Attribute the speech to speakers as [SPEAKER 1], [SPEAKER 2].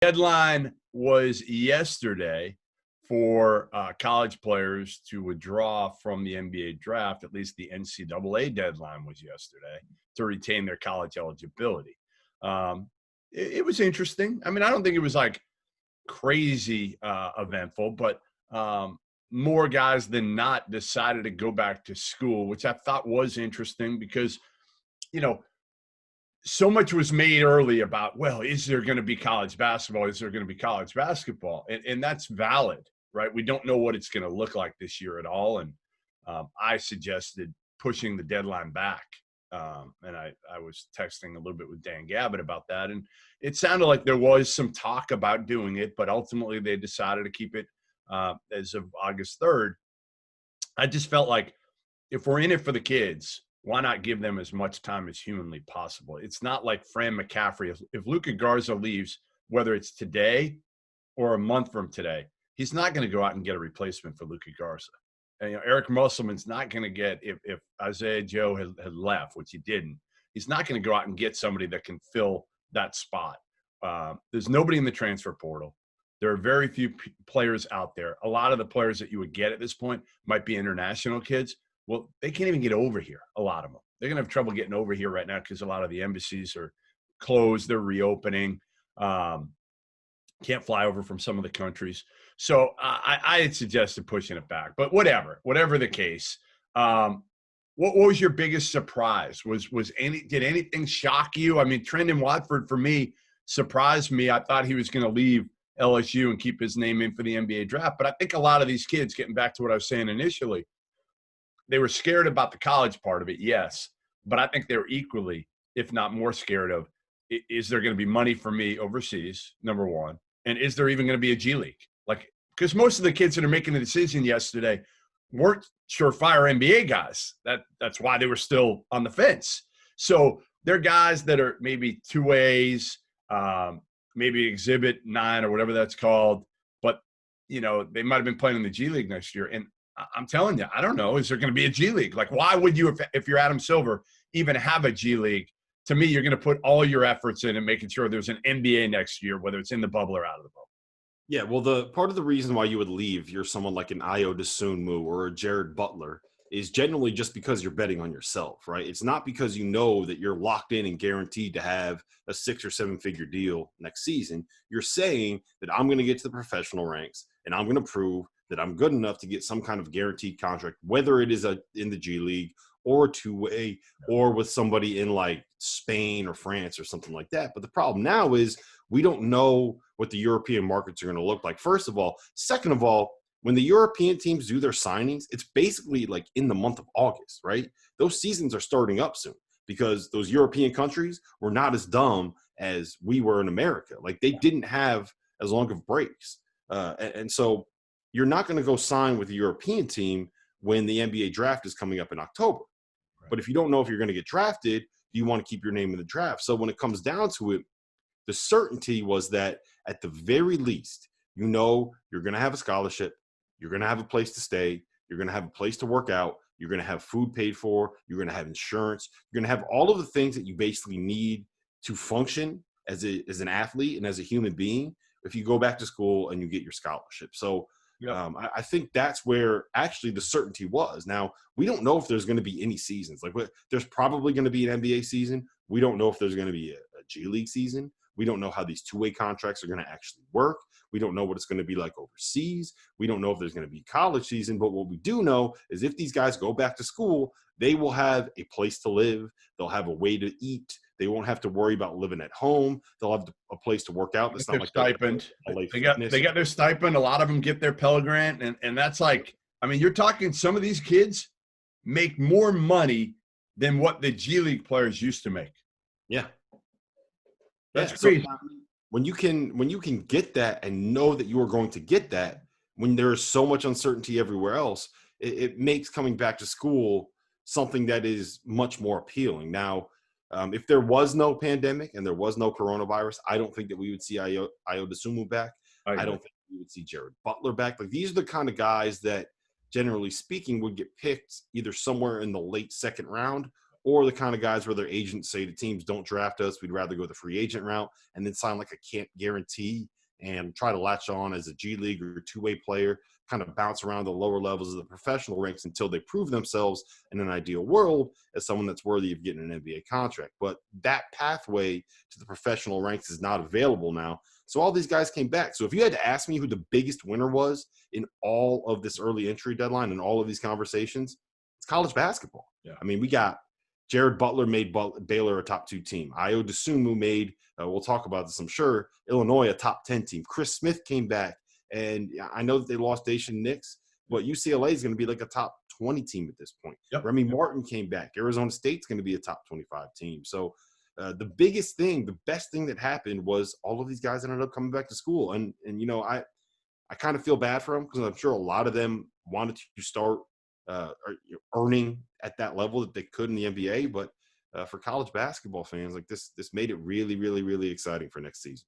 [SPEAKER 1] Deadline was yesterday for college players to withdraw from the NBA draft. At least the NCAA deadline was yesterday to retain their college eligibility. It was interesting. I mean, I don't think it was like crazy eventful, but more guys than not decided to go back to school, which I thought was interesting because, so much was made early about, well, is there going to be college basketball? Is there going to be college basketball? And that's valid, right? We don't know what it's going to look like this year at all. And I suggested pushing the deadline back. And I was texting a little bit with Dan Gabbett about that. And it sounded like there was some talk about doing it, but ultimately they decided to keep it as of August 3rd. I just felt like if we're in it for the kids, why not give them as much time as humanly possible? It's not like Fran McCaffrey. If Luka Garza leaves, whether it's today or a month from today, he's not going to go out and get a replacement for Luka Garza. And, Eric Musselman's not going to get, if Isaiah Joe had left, which he didn't, he's not going to go out and get somebody that can fill that spot. There's nobody in the transfer portal. There are very few players out there. A lot of the players that you would get at this point might be international kids. Well, they can't even get over here, a lot of them. They're going to have trouble getting over here right now because a lot of the embassies are closed. They're reopening. Can't fly over from some of the countries. So I had suggested pushing it back. But whatever the case, what was your biggest surprise? Did anything shock you? I mean, Trendon Watford, for me, surprised me. I thought he was going to leave LSU and keep his name in for the NBA draft. But I think a lot of these kids, getting back to what I was saying initially, they were scared about the college part of it, yes. But I think they were equally, if not more scared of, is there going to be money for me overseas, number one? And is there even going to be a G League? Because most of the kids that are making the decision yesterday weren't surefire NBA guys. That's why they were still on the fence. So they're guys that are maybe 2As, maybe Exhibit 9 or whatever that's called. But, they might have been playing in the G League next year. And I'm telling you, I don't know. Is there going to be a G League? Why would you, if you're Adam Silver, even have a G League? To me, you're going to put all your efforts in and making sure there's an NBA next year, whether it's in the bubble or out of the bubble.
[SPEAKER 2] Yeah, well, the part of the reason why you would leave, you're someone like an Ayo Dosunmu or a Jared Butler, is generally just because you're betting on yourself, right? It's not because you know that you're locked in and guaranteed to have a 6 or 7 figure deal next season. You're saying that I'm going to get to the professional ranks and I'm going to prove that I'm good enough to get some kind of guaranteed contract, whether it is in the G League or a 2-way or with somebody in like Spain or France or something like that. But the problem now is we don't know what the European markets are going to look like, first of all. Second of all, when the European teams do their signings, it's basically like in the month of August, right? Those seasons are starting up soon because those European countries were not as dumb as we were in America. They didn't have as long of breaks. And so you're not going to go sign with a European team when the NBA draft is coming up in October. Right. But if you don't know if you're going to get drafted, you want to keep your name in the draft. So when it comes down to it, the certainty was that at the very least, you're going to have a scholarship, you're going to have a place to stay, you're going to have a place to work out, you're going to have food paid for, you're going to have insurance, you're going to have all of the things that you basically need to function as an athlete and as a human being if you go back to school and you get your scholarship. So I think that's where actually the certainty was. Now, we don't know if there's going to be any seasons. There's probably going to be an NBA season. We don't know if there's going to be a G League season. We don't know how these 2-way contracts are going to actually work. We don't know what it's going to be like overseas. We don't know if there's going to be college season. But what we do know is if these guys go back to school, they will have a place to live. They'll have a way to eat. They won't have to worry about living at home. They'll have a place to work out.
[SPEAKER 1] That's not like stipend. They got their stipend. A lot of them get their Pell Grant. And that's you're talking some of these kids make more money than what the G League players used to make.
[SPEAKER 2] Yeah.
[SPEAKER 1] That's crazy.
[SPEAKER 2] So when you can get that and know that you are going to get that, when there is so much uncertainty everywhere else, it makes coming back to school something that is much more appealing. Now, if there was no pandemic and there was no coronavirus, I don't think that we would see Ayo Dosunmu back. I don't think we would see Jared Butler back. These are the kind of guys that, generally speaking, would get picked either somewhere in the late second round or the kind of guys where their agents say to teams, don't draft us. We'd rather go the free agent route and then sign like a camp guarantee and try to latch on as a G League or two-way player, kind of bounce around the lower levels of the professional ranks until they prove themselves in an ideal world as someone that's worthy of getting an NBA contract. But that pathway to the professional ranks is not available now. So all these guys came back. So if you had to ask me who the biggest winner was in all of this early entry deadline and all of these conversations, it's college basketball.
[SPEAKER 1] Yeah.
[SPEAKER 2] I mean, we got Jared Butler made Baylor a top 2 team. Ayo Dosunmu made, we'll talk about this, I'm sure, Illinois a top 10 team. Chris Smith came back. And I know that they lost Dacian Nix, but UCLA is going to be like a top 20 team at this point.
[SPEAKER 1] Yep.
[SPEAKER 2] Remy Martin came back. Arizona State's going to be a top 25 team. So the biggest thing, the best thing that happened was all of these guys ended up coming back to school. And you know, I kind of feel bad for them because I'm sure a lot of them wanted to start earning at that level that they could in the NBA. But for college basketball fans, like this made it really, really, really exciting for next season.